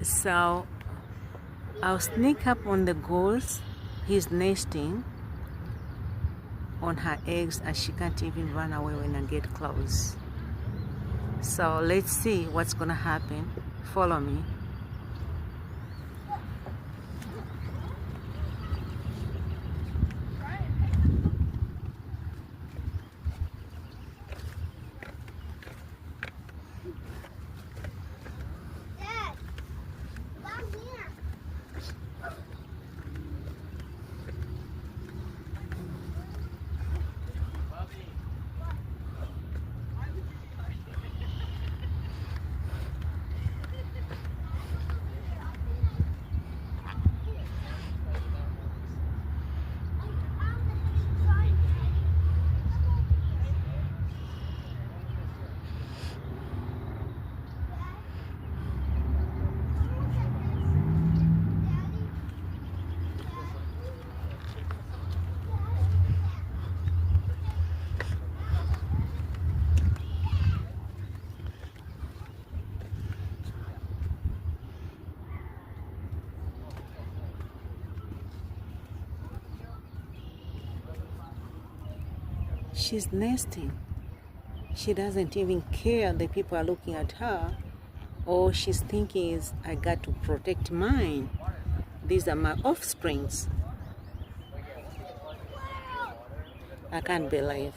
So I'll sneak up on the gulls. He's nesting on her eggs and she can't even run away when I get close. So let's see what's gonna happen. Follow me. She's nesting. She doesn't even care the people are looking at her. All she's thinking is, I got to protect mine. These are my offsprings. I can't believe.